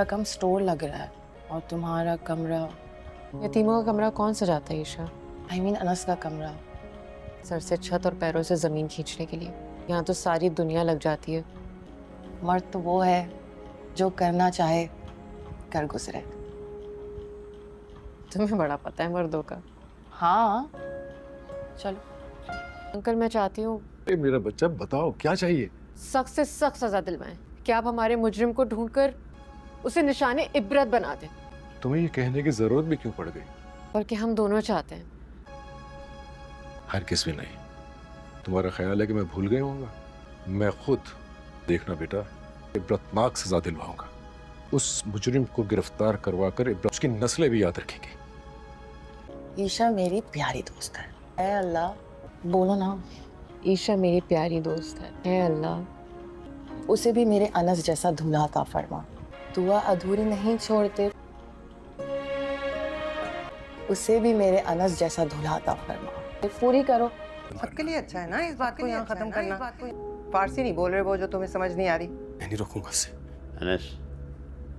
हमारा कम स्टोर लग रहा है और तुम्हारा कमरा। यतीमों का कमरा कौन सजाता है ईशा? आई मीन अनस का कमरा। सर से छत और पैरों से जमीन खींचने के लिए यहाँ तो सारी दुनिया लग जाती है। मर्द तो वो है जो करना चाहे कर गुजरे। तुम्हें बड़ा पता है मर्दों का। हाँ चलो। अंकल मैं चाहती हूँ मेरा बच्चा बताओ क्या चाहिए? सख्त से सख्त सजा दिलवाएं कि आप हमारे मुजरिम को ढूंढकर उसे निशाने इबरत बना दें। तुम्हें ये कहने की जरूरत भी क्यों पड़ गई? बल्कि हम दोनों चाहते हैं। हर किस भी नहीं। तुम्हारा ख्याल है कि मैं भूल गया हूँगा? मैं खुद देखना बेटा इबरतनाक सजा दिलवाऊंगा। उस मुजरिम को गिरफ्तार करवा कर उसकी नस्लें भी याद रखेंगी। ईशा मेरी प्यारी दोस्त है। ऐ अल्लाह बोलो ना। ईशा मेरी प्यारी दोस्त है। ऐ अल्लाह उसे भी मेरे अनस जैसा दूल्हा अता फरमा। दुआ अधूरी नहीं छोड़ते। उसे भी मेरे अनस जैसा दूल्हा अता फरमा। पूरी करो। सबके लिए अच्छा है ना इस बात को यहाँ खत्म करना। फारसी नहीं बोल रहे वो जो तुम्हें समझ नहीं आ रही। मैं नहीं रोकूंगा उसे। अनस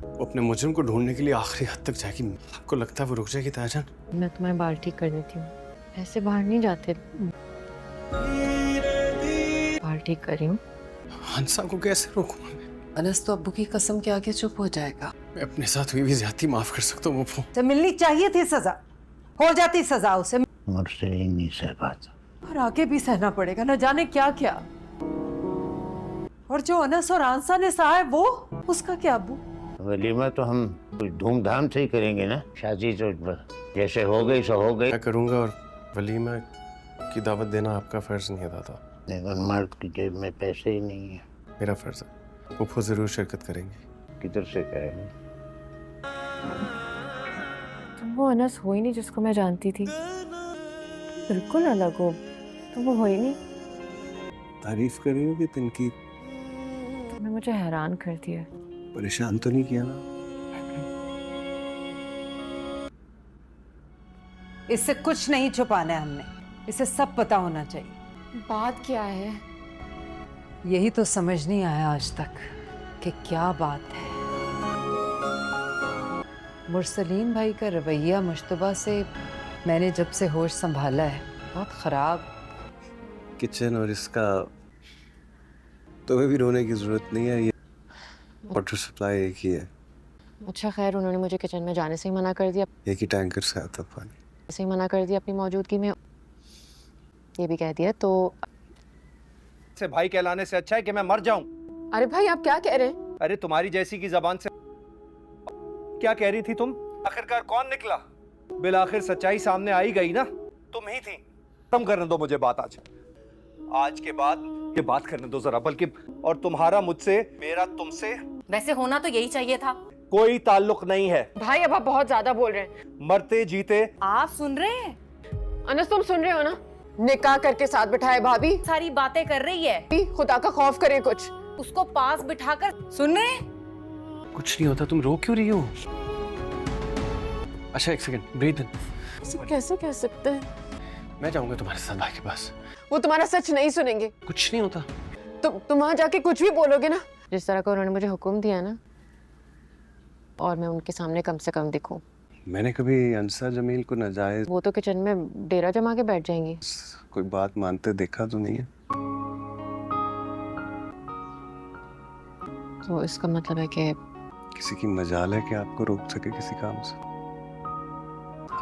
वो अपने मुजरिम को ढूंढने के लिए आखिरी हद तक जाएगी। आपको लगता है वो रुक जाएगी ताजन? मैं तुम्हें बाल ठीक कर देती हूँ। ऐसे बाहर नहीं जाते। बाल ठीक कर रही हूँ। हंसा को कैसे रोकूंगा मैं? अनस तो अब्बू की कसम के आगे चुप हो जाएगा। मैं अपने साथ हुई भी ज्यादती माफ कर सकता हूँ। तो मिलनी चाहिए थी सजा। हो जाती सजा उसे। मुझसे ही नहीं सह पाता। और आगे भी सहना पड़ेगा न जाने क्या क्या। और जो अनस और आंसा ने सहा है वो उसका क्या अब्बू? वलीमा तो हम कुछ धूमधाम से ही करेंगे ना। शादी तो जैसे हो गई सो हो गई। मैं करूंगा और वलीमा की दावत देना आपका फर्ज नहीं है दादा। लेकिन मर्द की जेब में पैसे ही नहीं है। मेरा फर्ज है। वो जरूर शिरकत करेंगे। किधर से करेंगे? तुम वो अनस हो ही नहीं जिसको मैं जानती थी। बिल्कुल अलग हो। तुम वो हो ही नहीं। तारीफ कर रही हो कि तिनकी? तुमने मुझे हैरान कर दिया। परेशान तो नहीं किया ना? इससे कुछ नहीं छुपाना है हमने। इसे सब पता होना चाहिए। बात क्या है? यही तो समझ नहीं आया आज तक कि क्या बात है। मुरसलीन भाई का रवैया मुश्तबा से मैंने जब से होश संभाला है बहुत खराब। किचन और इसका तुम्हें भी रोने की जरूरत नहीं है। ये वाटर सप्लाई एक ही है। अच्छा खैर उन्होंने मुझे किचन में जाने से ही मना कर दिया। एक ही टैंकर से आता पानी। ऐसे ही मना कर दिया अपनी मौजूदगी में। ये भी कह दिया तो से भाई कहलाने से अच्छा है कि मैं मर जाऊं। अरे भाई आप क्या कह रहे हैं? अरे तुम्हारी जैसी की जबान से क्या कह रही थी तुम? आखिरकार कौन निकला? बिलाखिर सच्चाई सामने आई गई ना। तुम ही थी। खत्म करने दो मुझे बात आज के बाद ये बात करने दो जरा। बल्कि और तुम्हारा मुझसे मेरा तुमसे वैसे होना तो यही चाहिए था। कोई ताल्लुक नहीं है। भाई अब आप बहुत ज्यादा बोल रहे हैं। मरते जीते आप सुन रहे हैं? अनस तुम सुन रहे हो ना? निकाह करके साथ बिठाए भाभी। सारी बातें कर रही है। खुदा का खौफ करे कुछ। उसको पास बिठाकर सुन रहे हैं? कुछ नहीं होता। तुम रो क्यों रही हो? अच्छा एक सेकंड ब्रीथ इन। कैसे कह सकते हैं? मैं जाऊंगा तुम्हारे साथ भाई के पास। वो तुम्हारा सच नहीं सुनेंगे। कुछ नहीं होता। तुम वहां जाके कुछ भी बोलोगे ना। जिस तरह का उन्होंने मुझे हुक्म दिया ना और मैं उनके सामने कम से कम दिखूं। मैंने कभी अंसा जमील को नाजायज वो तो किचन में डेरा जमा के बैठ जाएंगी। कोई बात मानते देखा तो नहीं है। तो इसका मतलब है कि किसी की मजाल है कि आपको रोक सके किसी काम से?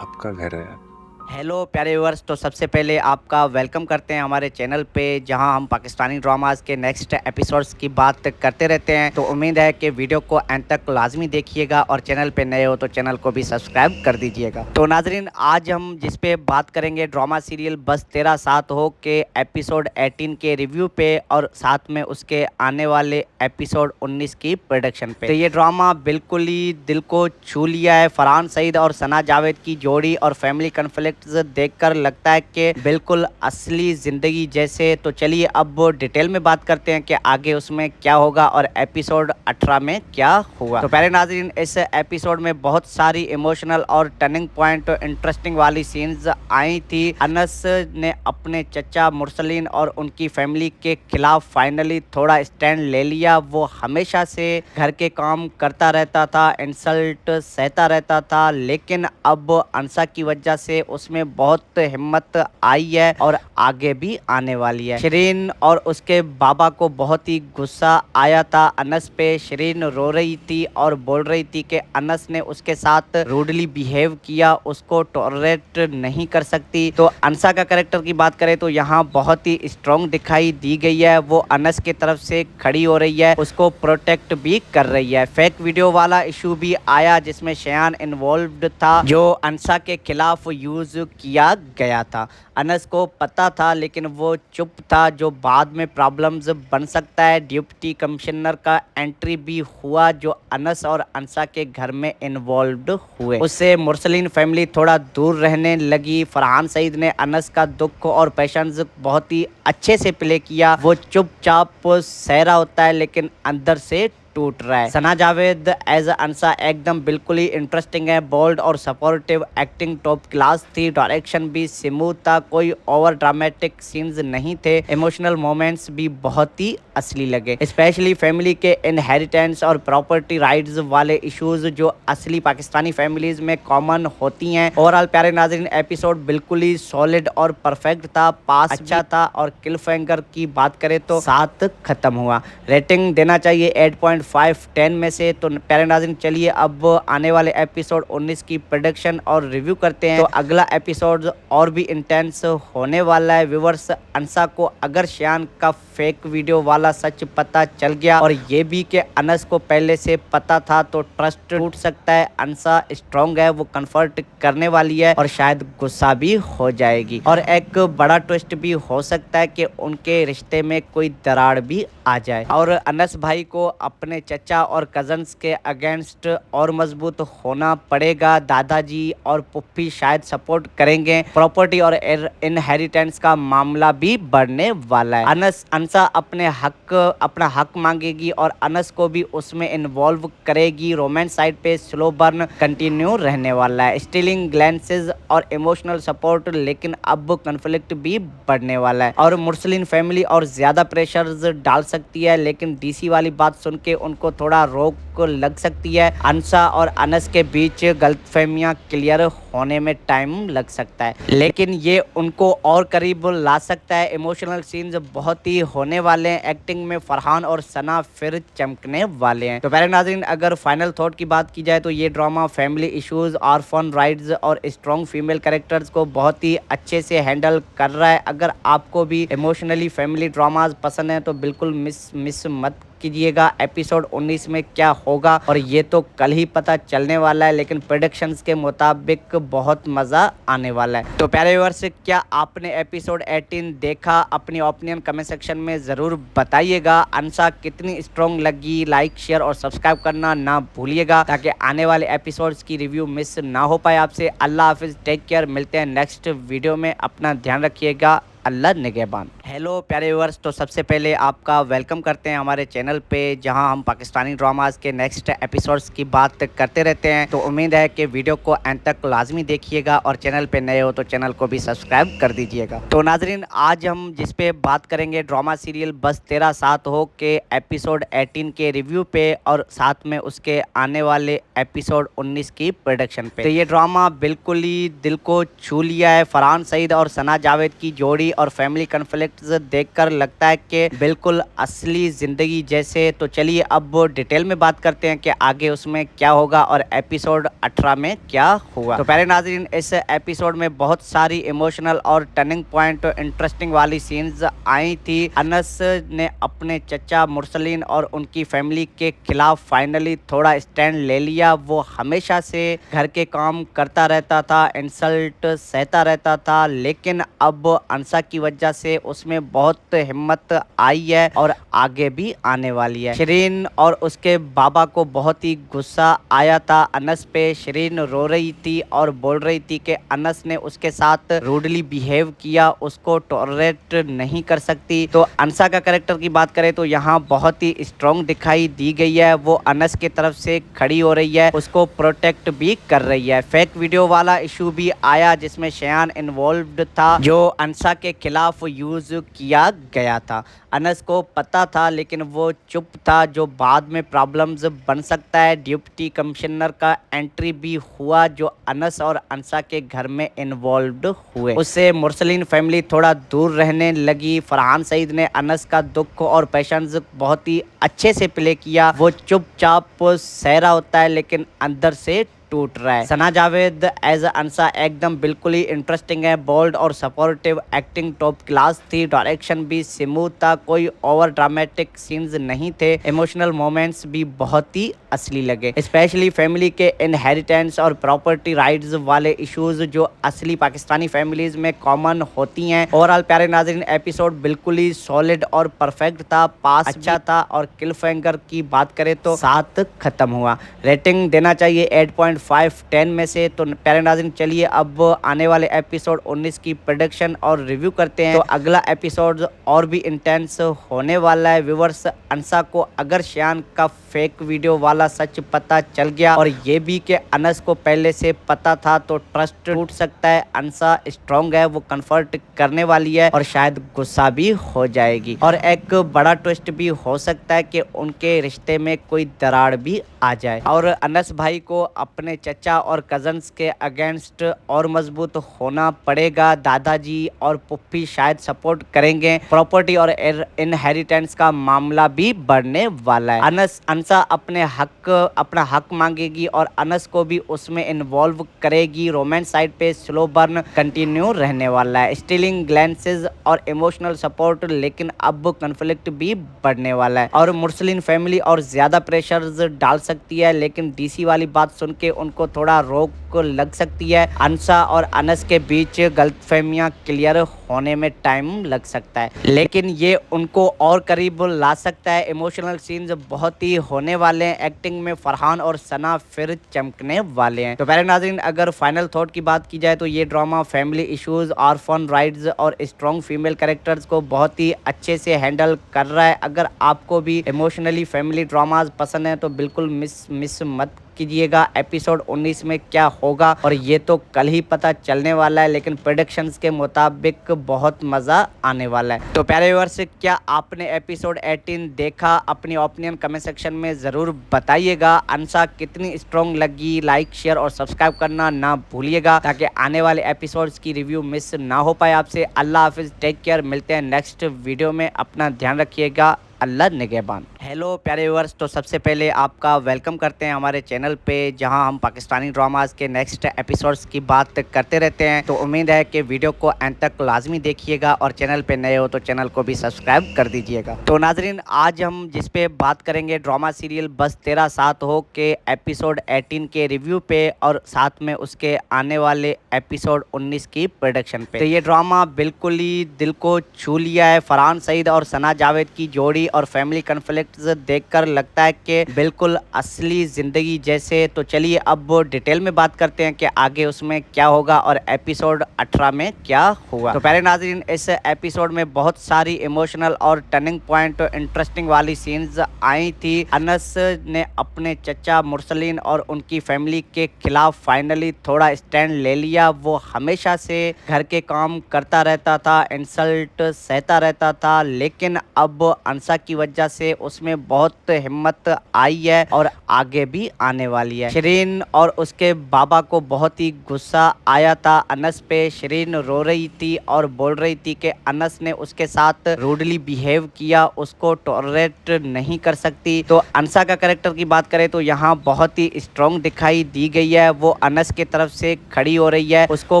आपका घर है यार। हेलो प्यारे व्यूअर्स, तो सबसे पहले आपका वेलकम करते हैं हमारे चैनल पे जहां हम पाकिस्तानी ड्रामास के नेक्स्ट एपिसोड्स की बात करते रहते हैं। तो उम्मीद है कि वीडियो को एंड तक लाजमी देखिएगा और चैनल पे नए हो तो चैनल को भी सब्सक्राइब कर दीजिएगा। तो नाजरीन आज हम जिस पे बात करेंगे ड्रामा सीरियल बस तेरा साथ हो के एपिसोड 18 के रिव्यू पे और साथ में उसके आने वाले एपिसोड 19 की प्रोडक्शन पे। तो ये ड्रामा बिल्कुल ही दिल को छू लिया है। फरहान सईद और सना जावेद की जोड़ी और फैमिली कन्फ्लिक्ट कन्फ्लिक्ट्स देखकर लगता है कि बिल्कुल असली जिंदगी जैसे। तो चलिए अब डिटेल में बात करते हैं कि आगे उसमें क्या होगा और एपिसोड 18 में क्या हुआ। तो पहले नाज़रीन, इस एपिसोड में बहुत सारी इमोशनल और टर्निंग पॉइंट इंटरेस्टिंग वाली सीन्स आई थी। अनस ने अपने चचा मुरसलीन और उनकी फैमिली के खिलाफ फाइनली थोड़ा स्टैंड ले लिया। वो हमेशा से घर के काम करता रहता था, इंसल्ट सहता रहता था, लेकिन अब अंसा की वजह से उसमें बहुत हिम्मत आई है और आगे भी आने वाली है। शिरीन और उसके बाबा को बहुत ही गुस्सा आया था अनस पे। शिरीन रो रही थी और बोल रही थी कि अनस ने उसके साथ रूडली बिहेव किया, उसको टॉलरेट नहीं कर सकती। तो अंसा का कैरेक्टर की बात करें तो यहाँ बहुत ही स्ट्रॉन्ग दिखाई दी गई है। वो अनस की तरफ से खड़ी हो रही है, उसको प्रोटेक्ट भी कर रही है। फेक वीडियो वाला इशू भी आया जिसमें शयान इन्वॉल्व्ड था, जो अंसा के खिलाफ यूज किया गया था। अनस को पता था लेकिन वो चुप था, जो बाद में प्रॉब्लम्स बन सकता है। डिप्टी कमिश्नर का एंट्री भी हुआ जो अनस और अंसा के घर में इन्वॉल्व्ड हुए। उससे मुरसलीन फैमिली थोड़ा दूर रहने लगी। फरहान सईद ने अनस का दुख और पेशेंस बहुत ही अच्छे से प्ले किया। वो चुपचाप सह रहा होता है लेकिन अंदर से टूट रहा है। सना जावेद एज अंसा एकदम बिल्कुल ही इंटरेस्टिंग है। बोल्ड और सपोर्टिव एक्टिंग टॉप क्लास थी। डायरेक्शन भी स्मूथ था, कोई ओवर ड्रामेटिक सीन्स नहीं थे। इमोशनल मोमेंट्स भी बहुत ही असली लगे, स्पेशली फैमिली के इनहेरिटेंस और प्रॉपर्टी राइट्स वाले इश्यूज जो असली पाकिस्तानी फैमिलीज में कॉमन होती हैं। ओवरऑल प्यारे नाज़रीन, एपिसोड बिल्कुल ही सॉलिड और परफेक्ट था, पास अच्छा था और क्लिफहैंगर की बात करें तो 7 खत्म हुआ। रेटिंग देना चाहिए 8.5/10 में से। तो प्यारे नाज़रीन, चलिए अब आने वाले एपिसोड 19 की प्रेडिक्शन और रिव्यू करते हैं। तो अगला एपिसोड और भी इंटेंस होने वाला है। व्यूवर्स, अंसा को अगर शयान का फेक वीडियो वाला सच पता चल गया और ये भी कि अनस को पहले से पता था तो ट्रस्ट टूट सकता है। अंसा स्ट्रॉन्ग है, वो कन्फर्ट करने वाली है और शायद गुस्सा भी हो जाएगी। और एक बड़ा ट्विस्ट भी हो सकता है कि उनके रिश्ते में कोई दरार भी आ जाए और अनस भाई को अपने चचा और कजन्स के अगेंस्ट और मजबूत होना पड़ेगा। दादाजी और पुप्पी शायद सपोर्ट करेंगे। प्रॉपर्टी और इनहेरिटेंस का मामला भी बढ़ने वाला है। अंसा अपना हक मांगेगी और अनस को भी उसमें इन्वॉल्व करेगी। रोमांस साइड पे स्लो बर्न कंटिन्यू रहने वाला है। स्टीलिंग ग्लैंसेस और इमोशनल सपोर्ट, लेकिन अब कन्फ्लिक्ट भी बढ़ने वाला है और मुरसलीन फैमिली और ज्यादा प्रेशर्स डाल सकती है। लेकिन डीसी वाली बात सुन के उनको थोड़ा रोक लग सकती है। अंसा और अनस के बीच गलतफहमियां क्लियर होने में टाइम लग सकता है, लेकिन ये उनको और करीब ला सकता है। इमोशनल सीन्स बहुत ही होने वाले हैं। एक्टिंग में फरहान और सना फिर चमकने वाले हैं। तो प्यारे नाज़रीन, अगर फाइनल थॉट की बात की जाए तो ये drama family issues, orphan rights और स्ट्रॉन्ग फीमेल कैरेक्टर्स को बहुत ही अच्छे से हैंडल कर रहा है। अगर आपको भी इमोशनली फैमिली ड्रामाज पसंद है तो बिल्कुल मिस मत कीजिएगा एपिसोड 19 में क्या होगा। और ये तो कल ही पता चलने वाला है, लेकिन प्रेडिक्शंस के मुताबिक बहुत मजा आने वाला है। तो प्यारे व्यूअर्स, क्या आपने एपिसोड 18 देखा? अपनी ओपिनियन कमेंट सेक्शन में जरूर बताइएगा। अंसा कितनी स्ट्रॉन्ग लगी? लाइक, शेयर और सब्सक्राइब करना ना भूलिएगा ताकि आने वाले एपिसोड्स की रिव्यू मिस ना हो पाए आपसे। अल्लाह हाफिज, टेक केयर, मिलते हैं नेक्स्ट वीडियो में। अपना ध्यान रखिएगा, अल्लाह निगहबान। हेलो प्यारे व्यूअर्स, तो सबसे पहले आपका वेलकम करते हैं हमारे चैनल पे, जहां हम पाकिस्तानी ड्रामाज के नेक्स्ट एपिसोड्स की बात करते रहते हैं। तो उम्मीद है कि वीडियो को अंत तक लाजमी देखिएगा और चैनल पे नए हो तो चैनल को भी सब्सक्राइब कर दीजिएगा। तो नाजरीन, आज हम जिस पे बात करेंगे ड्रामा सीरियल बस तेरा साथ हो के एपिसोड 18 के रिव्यू पे और साथ में उसके आने वाले एपिसोड 19 की प्रोडक्शन पे। तो ये ड्रामा बिल्कुल ही दिल को छू लिया है। फरहान सईद और सना जावेद की जोड़ी और फैमिली कन्फ्लिक्ट्स देखकर लगता है कि बिल्कुल असली जिंदगी जैसे। तो चलिए अब डिटेल में बात करते हैं कि आगे उसमें क्या होगा और एपिसोड 18 में क्या हुआ। तो प्यारे नाज़रीन, इस एपिसोड में बहुत सारी इमोशनल और टर्निंग पॉइंट इंटरेस्टिंग वाली सीन्स आई थी। अनस ने अपने चचा मुरसलीन और उनकी फैमिली के खिलाफ फाइनली थोड़ा स्टैंड ले लिया। वो हमेशा से घर के काम करता रहता था, इंसल्ट सहता रहता था, लेकिन अब अंसा की वजह से उसमें उसमें बहुत हिम्मत आई है और आगे भी आने वाली है। शिरीन और उसके बाबा को बहुत ही गुस्सा आया था अनस पे। शिरीन रो रही थी और बोल रही थी कि अनस ने उसके साथ रूडली बिहेव किया, उसको टॉलरेट नहीं कर सकती। तो अंसा का कैरेक्टर की बात करें तो यहाँ बहुत ही स्ट्रॉन्ग दिखाई दी गई है। वो अनस की तरफ से खड़ी हो रही है, उसको प्रोटेक्ट भी कर रही है। फेक वीडियो वाला इशू भी आया जिसमें शयान इन्वॉल्व्ड था, जो अंसा के खिलाफ यूज किया गया था। अनस को पता था लेकिन वो चुप था, जो बाद में प्रॉब्लम्स बन सकता है। डिप्टी कमिश्नर का एंट्री भी हुआ जो अनस और अंसा के घर में इन्वॉल्व्ड हुए। उससे मुरसलीन फैमिली थोड़ा दूर रहने लगी। फरहान सईद ने अनस का दुख और पेशेंस बहुत ही अच्छे से प्ले किया। वो चुपचाप सहरा होता है लेकिन अंदर से टूट रहा है। सना जावेद एज अंसा एकदम बिल्कुल ही इंटरेस्टिंग है। बोल्ड और सपोर्टिव एक्टिंग टॉप क्लास थी। डायरेक्शन भी स्मूथ था, कोई ओवर ड्रामेटिक सीन्स नहीं थे। इमोशनल मोमेंट्स भी बहुत ही असली लगे, स्पेशली फैमिली के इनहेरिटेंस और प्रॉपर्टी राइट्स वाले इश्यूज जो असली पाकिस्तानी फैमिलीज में कॉमन होती हैं। ओवरऑल प्यारे नाज़रीन एपिसोड बिल्कुल ही सॉलिड और परफेक्ट था, पास अच्छा था और क्लिफहैंगर की बात करें तो 7 खत्म हुआ। रेटिंग देना चाहिए 8.5 10 में से। तो प्यारे नाज़रीन चलिए अब आने वाले एपिसोड 19 की प्रेडिक्शन और रिव्यू करते हैं। तो अगला एपिसोड और भी इंटेंस होने वाला है। व्यूअर्स, अंसा को अगर शयान का फेक वीडियो वाला सच पता चल गया और ये भी कि अनस को पहले से पता था तो ट्रस्ट टूट सकता है। अंसा स्ट्रॉन्ग है, वो कन्फर्ट करने वाली है और शायद गुस्सा भी हो जाएगी। और एक बड़ा ट्विस्ट भी हो सकता है कि उनके रिश्ते में कोई दरार भी आ जाए और अनस भाई को अपने चचा और कजन्स के अगेंस्ट और मजबूत होना पड़ेगा। दादाजी और पुप्पी शायद सपोर्ट करेंगे। प्रॉपर्टी और इनहेरिटेंस का मामला भी बढ़ने वाला है। अंसा अपना हक मांगेगी और अनस को भी उसमें इन्वॉल्व करेगी। रोमांस साइड पे स्लो बर्न कंटिन्यू रहने वाला है। स्टीलिंग ग्लैंसेस और इमोशनल सपोर्ट, लेकिन अब कन्फ्लिक्ट भी बढ़ने वाला है और मुरसलीन फैमिली और ज्यादा प्रेशर्स डाल सकती है। लेकिन डीसी वाली बात सुन के उनको थोड़ा रोक लग सकती है। अंसा और अनस के बीच गलतफहमियां क्लियर होने में टाइम लग सकता है, लेकिन ये उनको और करीब ला सकता है। इमोशनल सीन्स बहुत ही होने वाले हैं। एक्टिंग में फरहान और सना फिर चमकने वाले हैं। तो प्यारे नाज़रीन, अगर फाइनल थॉट की बात की जाए तो ये drama family issues, orphan rights और स्ट्रॉन्ग फीमेल कैरेक्टर्स को बहुत ही अच्छे से हैंडल कर रहा है। अगर आपको भी इमोशनली फैमिली ड्रामाज पसंद है तो बिल्कुल मिस मत कीजिएगा एपिसोड 19 में क्या होगा। और ये तो कल ही पता चलने वाला है, लेकिन प्रेडिक्शंस के मुताबिक बहुत मजा आने वाला है। तो प्यारे व्यूअर्स, क्या आपने एपिसोड 18 देखा? अपनी ओपिनियन कमेंट सेक्शन में जरूर बताइएगा। अंसा कितनी स्ट्रॉन्ग लगी? लाइक, शेयर और सब्सक्राइब करना ना भूलिएगा ताकि आने वाले एपिसोड्स की रिव्यू मिस ना हो पाए आपसे। अल्लाह हाफिज, टेक केयर, मिलते हैं नेक्स्ट वीडियो में। अपना ध्यान रखिएगा, अल्लाह निगहबान। हेलो प्यारे व्यूअर्स, तो सबसे पहले आपका वेलकम करते हैं हमारे चैनल पे, जहां हम पाकिस्तानी ड्रामाज के नेक्स्ट एपिसोड्स की बात करते रहते हैं। तो उम्मीद है कि वीडियो को अंत तक लाजमी देखिएगा और चैनल पे नए हो तो चैनल को भी सब्सक्राइब कर दीजिएगा। तो नाजरीन, आज हम जिस पे बात करेंगे ड्रामा सीरियल बस तेरा साथ हो के एपिसोड 18 के रिव्यू पे और साथ में उसके आने वाले एपिसोड 19 की प्रोडक्शन पे। तो ये ड्रामा बिल्कुल ही दिल को छू लिया है। फरहान सईद और सना जावेद की जोड़ी और फैमिली कॉन्फ्लिक्ट्स देखकर लगता है कि बिल्कुल असली जिंदगी जैसे। तो चलिए अब डिटेल में बात करते हैं कि आगे उसमें क्या होगा और एपिसोड 18 में क्या हुआ। तो पहले नाज़रीन, इस एपिसोड में बहुत सारी इमोशनल और टर्निंग पॉइंट इंटरेस्टिंग वाली सीन्स आई थी। अनस ने अपने चचा मुरसलीन और उनकी फैमिली के खिलाफ फाइनली थोड़ा स्टैंड ले लिया। वो हमेशा से घर के काम करता रहता था, इंसल्ट सहता रहता था, लेकिन अब अंसा की वजह से उसमें बहुत हिम्मत आई है और आगे भी आने वाली है। शिरीन और उसके बाबा को बहुत ही गुस्सा आया था अनस पे। शिरीन रो रही थी और बोल रही थी कि अनस ने उसके साथ रूडली बिहेव किया, उसको टॉलरेट नहीं कर सकती। तो अंसा का कैरेक्टर की बात करें तो यहाँ बहुत ही स्ट्रॉन्ग दिखाई दी गई है। वो अनस की तरफ से खड़ी हो रही है, उसको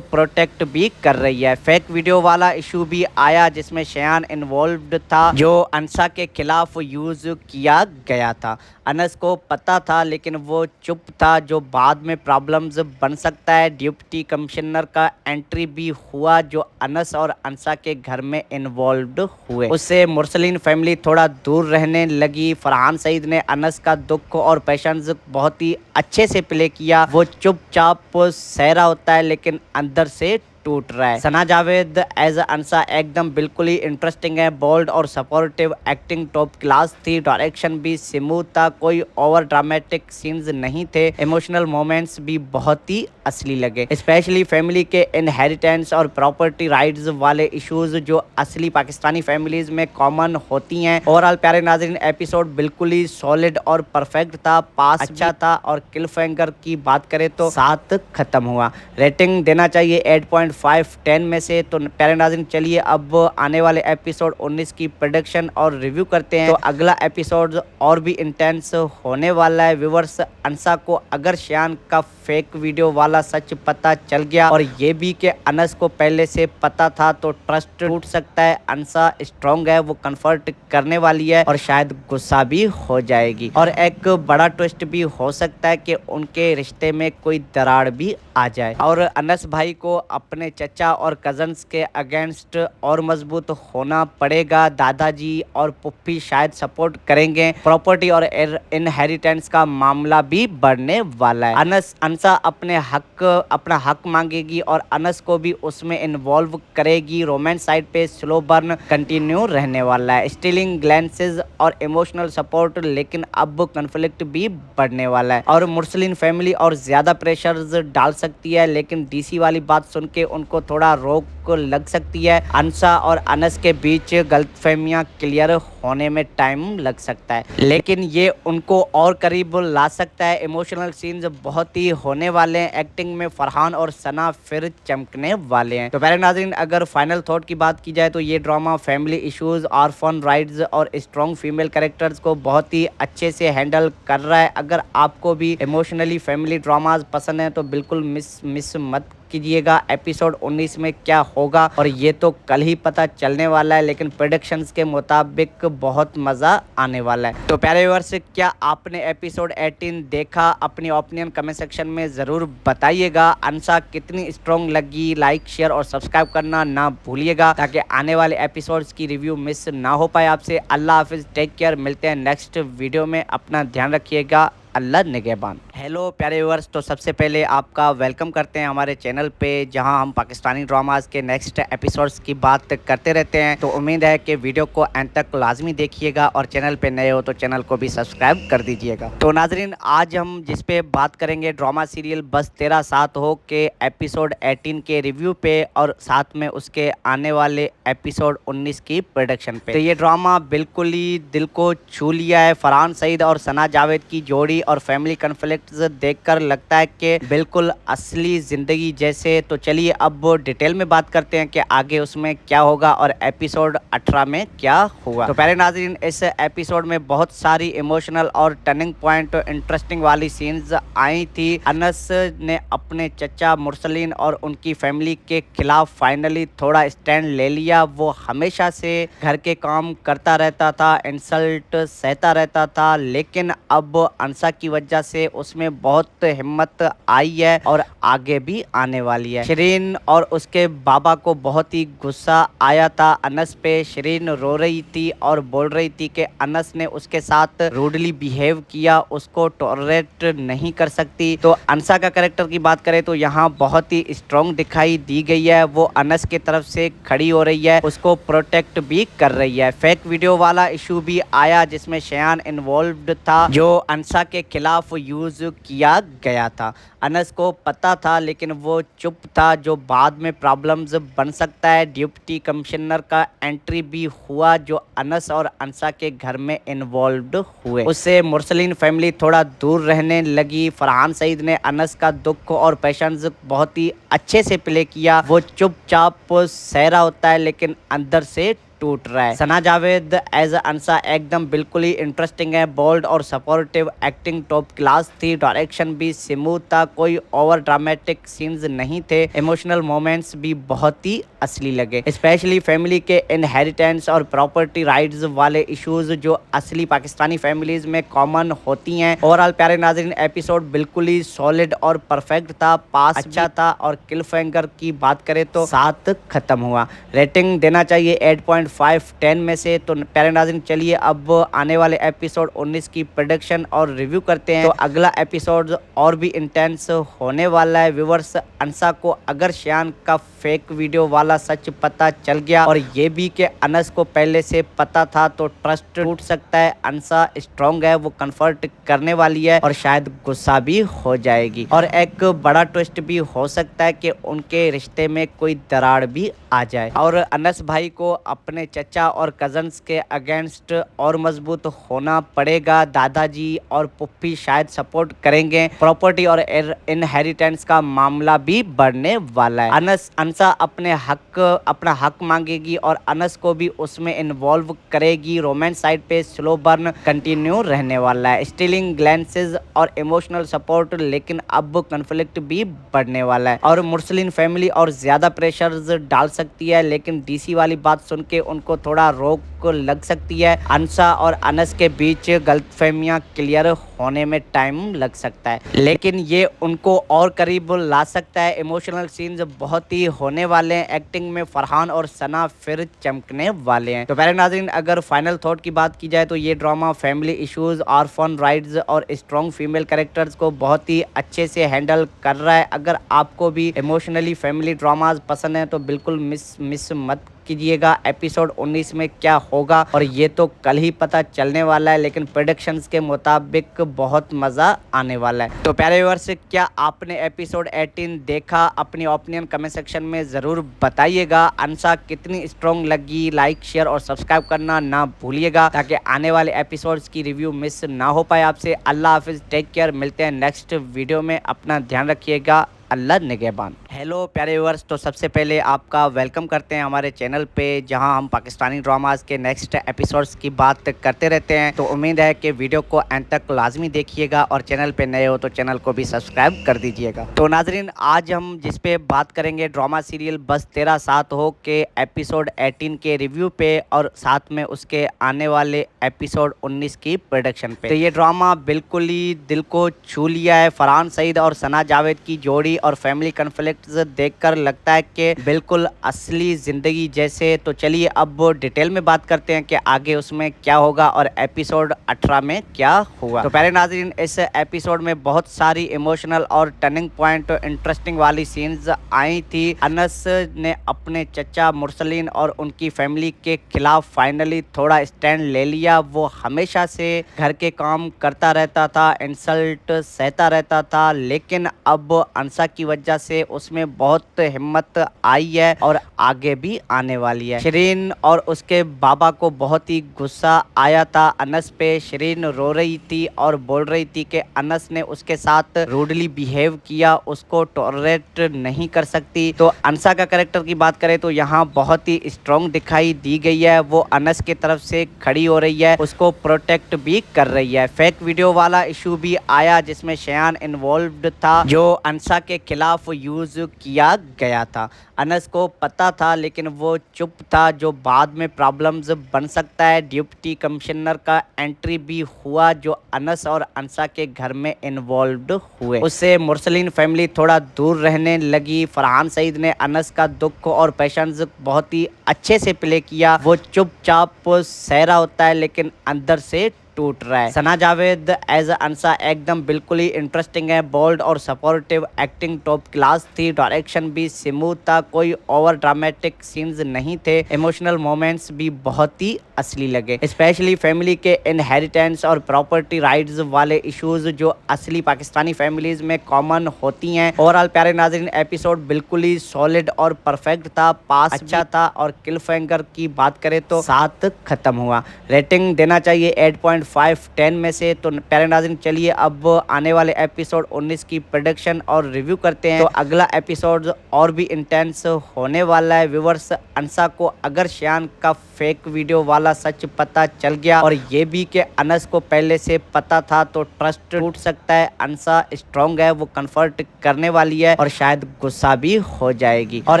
प्रोटेक्ट भी कर रही है। फेक वीडियो वाला इशू भी आया जिसमें शयान इन्वॉल्व्ड था, जो अंसा के के खिलाफ यूज किया गया था। अनस को पता था लेकिन वो चुप था, जो बाद में प्रॉब्लम्स बन सकता है। डिप्टी कमिश्नर का एंट्री भी हुआ जो अनस और अंसा के घर में इन्वॉल्व्ड हुए। उससे मुरसलीन फैमिली थोड़ा दूर रहने लगी। फरहान सईद ने अनस का दुख और पेशेंस बहुत ही अच्छे से प्ले किया। वो चुपचाप सहरा होता है लेकिन अंदर से टूट रहा है। सना जावेद एज अंसा एकदम बिल्कुल ही इंटरेस्टिंग है। बोल्ड और सपोर्टिव एक्टिंग टॉप क्लास थी। डायरेक्शन भी स्मूथ था, कोई ओवर ड्रामेटिक सीन्स नहीं थे। इमोशनल मोमेंट्स भी बहुत ही असली लगे, स्पेशली फैमिली के इनहेरिटेंस और प्रॉपर्टी राइट्स वाले इश्यूज जो असली पाकिस्तानी फैमिलीज में कॉमन होती हैं। ओवरऑल प्यारे नाज़रीन, एपिसोड बिल्कुल ही सॉलिड और परफेक्ट था, पास अच्छा था और क्लिफहैंगर की बात करें तो 7 खत्म हुआ। रेटिंग देना चाहिए 8.5/10 में से। तो प्यारे नाज़रीन, चलिए अब आने वाले एपिसोड 19 की प्रेडिक्शन और रिव्यू करते हैं। तो अगला एपिसोड और भी इंटेंस होने वाला है। व्यूवर्स, अंसा को अगर शयान का फेक वीडियो वाला सच पता चल गया और ये भी कि अनस को पहले से पता था तो ट्रस्ट टूट सकता है। अंसा स्ट्रॉन्ग है, वो कन्फर्ट करने वाली है और शायद गुस्सा भी हो जाएगी। और एक बड़ा ट्विस्ट भी हो सकता है कि उनके रिश्ते में कोई दरार भी आ जाए और अनस भाई को अपने चचा और कजन्स के अगेंस्ट और मजबूत होना पड़ेगा। दादाजी और पुप्पी शायद सपोर्ट करेंगे। प्रॉपर्टी और इनहेरिटेंस का मामला भी बढ़ने वाला है। अंसा अपना हक मांगेगी और अनस को भी उसमें इन्वॉल्व करेगी। रोमांस साइड पे स्लो बर्न कंटिन्यू रहने वाला है। स्टीलिंग ग्लैंसेस और इमोशनल सपोर्ट, लेकिन अब कन्फ्लिक्ट भी बढ़ने वाला है और मुरसलीन फैमिली और ज्यादा प्रेशर्स डाल सकती है। लेकिन डीसी वाली बात सुन के उनको थोड़ा रोक लग सकती है। अंसा और अनस के बीच गलतफहमियां क्लियर होने में टाइम लग सकता है, लेकिन ये उनको और करीब ला सकता है। इमोशनल सीन्स बहुत ही होने वाले हैं। एक्टिंग में फरहान और सना फिर चमकने वाले हैं। तो प्यारे नाज़रीन, अगर फाइनल थॉट की बात की जाए तो ये drama family issues, orphan rights और स्ट्रॉन्ग फीमेल कैरेक्टर्स को बहुत ही अच्छे से हैंडल कर रहा है। अगर आपको भी इमोशनली फैमिली ड्रामाज पसंद है तो बिल्कुल मिस मत कीजिएगा एपिसोड 19 में क्या होगा। और ये तो कल ही पता चलने वाला है, लेकिन प्रेडिक्शंस के मुताबिक बहुत मजा आने वाला है। तो प्यारे व्यूअर्स, क्या आपने एपिसोड 18 देखा? अपनी ओपिनियन कमेंट सेक्शन में जरूर बताइएगा। अंसा कितनी स्ट्रॉन्ग लगी? लाइक, शेयर और सब्सक्राइब करना ना भूलिएगा ताकि आने वाले एपिसोड्स की रिव्यू मिस ना हो पाए आपसे। अल्लाह हाफिज, टेक केयर, मिलते हैं नेक्स्ट वीडियो में। अपना ध्यान रखिएगा। अल्लाह निगहबान। हेलो प्यारे व्यूअर्स, तो सबसे पहले आपका वेलकम करते हैं हमारे चैनल पे, जहां हम पाकिस्तानी ड्रामास के नेक्स्ट एपिसोड्स की बात करते रहते हैं। तो उम्मीद है कि वीडियो को एंड तक लाजमी देखिएगा और चैनल पे नए हो तो चैनल को भी सब्सक्राइब कर दीजिएगा। तो नाजरीन, आज हम जिस पे बात करेंगे ड्रामा सीरियल बस तेरा साथ हो के एपिसोड 18 के रिव्यू पे और साथ में उसके आने वाले एपिसोड 19 की प्रोडक्शन पे। तो ये ड्रामा बिल्कुल ही दिल को छू लिया है। फरहान सईद और सना जावेद की जोड़ी और फैमिली कॉन्फ्लिक्ट्स देखकर लगता है कि बिल्कुल असली जिंदगी जैसे। तो चलिए अब डिटेल में बात करते हैं कि आगे उसमें क्या होगा और एपिसोड 18 में क्या हुआ। तो पहले नाज़रीन, इस एपिसोड में बहुत सारी इमोशनल और टर्निंग पॉइंट इंटरेस्टिंग वाली सीन्स आई थी। अनस ने अपने चचा मुरसलीन और उनकी फैमिली के खिलाफ फाइनली थोड़ा स्टैंड ले लिया। वो हमेशा से घर के काम करता रहता था, इंसल्ट सहता रहता था, लेकिन अब अंसा की वजह से उसमें बहुत हिम्मत आई है और आगे भी आने वाली है। शिरीन और उसके बाबा को बहुत ही गुस्सा आया था अनस पे। शिरीन रो रही थी और बोल रही थी कि अनस ने उसके साथ रूडली बिहेव किया, उसको टॉलरेट नहीं कर सकती। तो अंसा का कैरेक्टर की बात करें तो यहाँ बहुत ही स्ट्रॉन्ग दिखाई दी गई है। वो अनस की तरफ से खड़ी हो रही है, उसको प्रोटेक्ट भी कर रही है। फेक वीडियो वाला इशू भी आया जिसमें शयान इन्वॉल्व्ड था, जो अंसा के खिलाफ यूज किया गया था। अनस को पता था लेकिन वो चुप था, जो बाद में प्रॉब्लम्स बन सकता है। डिप्टी कमिश्नर का एंट्री भी हुआ जो अनस और अंसा के घर में इन्वॉल्व्ड हुए। उससे मुरसलीन फैमिली थोड़ा दूर रहने लगी। फरहान सईद ने अनस का दुख और पेशेंस बहुत ही अच्छे से प्ले किया। वो चुपचाप सहरा होता है लेकिन अंदर से टूट रहा है। सना जावेद एज अंसा एकदम बिल्कुल ही इंटरेस्टिंग है। बोल्ड और सपोर्टिव एक्टिंग टॉप क्लास थी। डायरेक्शन भी स्मूथ था, कोई ओवर ड्रामेटिक सीन्स नहीं थे। इमोशनल मोमेंट्स भी बहुत ही असली लगे, स्पेशली फैमिली के इनहेरिटेंस और प्रॉपर्टी राइट्स वाले इश्यूज जो असली पाकिस्तानी फैमिलीज में कॉमन होती हैं। ओवरऑल प्यारे नाज़रीन एपिसोड बिल्कुल ही सॉलिड और परफेक्ट था, पास अच्छा था और क्लिफहैंगर की बात करें तो 7 खत्म हुआ। रेटिंग देना चाहिए 8.5 10 में से। तो प्यारे नाज़रीन चलिए अब आने वाले एपिसोड 19 की प्रेडिक्शन और रिव्यू करते हैं। तो अगला एपिसोड और भी इंटेंस होने वाला है। व्यूवर्स, अंसा को अगर शियान का फेक वीडियो वाला सच पता चल गया और ये भी कि अनस को पहले से पता था तो ट्रस्ट टूट सकता है। अंसा स्ट्रॉन्ग है, वो कन्फर्ट करने वाली है और शायद गुस्सा भी हो जाएगी और एक बड़ा ट्विस्ट भी हो सकता है कि उनके रिश्ते में कोई दरार भी आ जाए और अनस भाई को अपने चचा और कजन्स के अगेंस्ट और मजबूत होना पड़ेगा। दादाजी और पुप्पी शायद सपोर्ट करेंगे। प्रॉपर्टी और इनहेरिटेंस का मामला भी बढ़ने वाला है। अंसा अपना हक मांगेगी और अनस को भी उसमें इन्वॉल्व करेगी। रोमांस साइड पे स्लो बर्न कंटिन्यू रहने वाला है, स्टीलिंग ग्लैंसेस और इमोशनल सपोर्ट, लेकिन अब कन्फ्लिक्ट भी बढ़ने वाला है और मुर्सलिन फैमिली और ज्यादा प्रेशर्स डाल सकती है, लेकिन डीसी वाली बात सुन के उनको थोड़ा रोक लग सकती है। अंसा और अनस के बीच गलतफहमियां क्लियर होने में टाइम लग सकता है, लेकिन ये उनको और करीब ला सकता है। इमोशनल सीन्स बहुत ही होने वाले हैं। एक्टिंग में फरहान और सना फिर चमकने वाले हैं। तो प्यारे नाज़रीन, अगर फाइनल थॉट की बात की जाए तो ये drama family issues, orphan rights और स्ट्रॉन्ग फीमेल कैरेक्टर्स को बहुत ही अच्छे से हैंडल कर रहा है। अगर आपको भी इमोशनली फैमिली ड्रामाज पसंद है तो बिल्कुल मिस मत कीजिएगा एपिसोड 19 में क्या होगा, और ये तो कल ही पता चलने वाला है, लेकिन प्रेडिक्शंस के मुताबिक बहुत मजा आने वाला है। तो प्यारे व्यूअर्स, क्या आपने एपिसोड 18 देखा? अपनी ओपिनियन कमेंट सेक्शन में जरूर बताइएगा। अंसा कितनी स्ट्रॉन्ग लगी? लाइक, शेयर और सब्सक्राइब करना ना भूलिएगा ताकि आने वाले एपिसोड्स की रिव्यू मिस ना हो पाए आपसे। अल्लाह हाफिज, टेक केयर, मिलते हैं नेक्स्ट वीडियो में। अपना ध्यान रखिएगा, अल्लाह निगहबान। हेलो प्यारे व्यूअर्स, तो सबसे पहले आपका वेलकम करते हैं हमारे चैनल पे, जहां हम पाकिस्तानी ड्रामाज के नेक्स्ट एपिसोड्स की बात करते रहते हैं। तो उम्मीद है कि वीडियो को अंत तक लाजमी देखिएगा और चैनल पे नए हो तो चैनल को भी सब्सक्राइब कर दीजिएगा। तो नाजरीन, आज हम जिस पे बात करेंगे ड्रामा सीरियल बस तेरा साथ हो के एपिसोड 18 के रिव्यू पे और साथ में उसके आने वाले एपिसोड 19 की प्रोडक्शन पे। तो ये ड्रामा बिल्कुल ही दिल को छू लिया है। फरहान सईद और सना जावेद की जोड़ी और फैमिली कॉन्फ्लिक्ट्स देखकर लगता है कि बिल्कुल असली जिंदगी जैसे। तो चलिए अब डिटेल में बात करते हैं कि आगे उसमें क्या होगा और एपिसोड 18 में क्या हुआ। तो पहले नाज़रीन, इस एपिसोड में बहुत सारी इमोशनल और टर्निंग पॉइंट इंटरेस्टिंग वाली सीन्स आई थी। अनस ने अपने चचा मुर्सलिन और उनकी फैमिली के खिलाफ फाइनली थोड़ा स्टैंड ले लिया। वो हमेशा से घर के काम करता रहता था, इंसल्ट सहता रहता था, लेकिन अब अंसा की वजह से उसमें बहुत हिम्मत आई है और आगे भी आने वाली है। शिरीन और उसके बाबा को बहुत ही गुस्सा आया था अनस पे। शिरीन रो रही थी और बोल रही थी कि अनस ने उसके साथ रूडली बिहेव किया, उसको टॉलरेट नहीं कर सकती। तो अंसा का कैरेक्टर की बात करें तो यहाँ बहुत ही स्ट्रॉन्ग दिखाई दी गई है। वो अनस की तरफ से खड़ी हो रही है, उसको प्रोटेक्ट भी कर रही है। फेक वीडियो वाला इशू भी आया जिसमें शयान इन्वॉल्व्ड था, जो अंसा के खिलाफ यूज किया गया था। अनस को पता था लेकिन वो चुप था, जो बाद में प्रॉब्लम्स बन सकता है। डिप्टी कमिश्नर का एंट्री भी हुआ जो अनस और अंसा के घर में इन्वॉल्व्ड हुए। उससे मुर्सलिन फैमिली थोड़ा दूर रहने लगी। फरहान सईद ने अनस का दुख और पैशंस बहुत ही अच्छे से प्ले किया। वो चुपचाप सह रहा होता है लेकिन अंदर से टूट रहा है। सना जावेद एज अंसा एकदम बिल्कुल ही इंटरेस्टिंग है। बोल्ड और सपोर्टिव एक्टिंग टॉप क्लास थी। डायरेक्शन भी स्मूथ था, कोई ओवर ड्रामेटिक सीन्स नहीं थे। इमोशनल मोमेंट्स भी बहुत ही असली लगे, स्पेशली फैमिली के इनहेरिटेंस और प्रॉपर्टी राइट्स वाले इश्यूज जो असली पाकिस्तानी फैमिलीज में कॉमन होती हैं। ओवरऑल प्यारे नाजरीन, एपिसोड बिल्कुल ही सॉलिड और परफेक्ट था, पास अच्छा था और क्लिफहैंगर की बात करें तो 7 खत्म हुआ। रेटिंग देना चाहिए 8.5 10 में से। तो प्यारे नाज़रीन, चलिए अब आने वाले एपिसोड 19 की प्रेडिक्शन और रिव्यू करते हैं। तो अगला एपिसोड और भी इंटेंस होने वाला है। व्यूवर्स, अंसा को अगर शियान का फेक वीडियो वाला सच पता चल गया और ये भी कि अनस को पहले से पता था, तो ट्रस्ट टूट सकता है। अंसा स्ट्रांग है, वो कन्फर्ट करने वाली है और शायद गुस्सा भी हो जाएगी और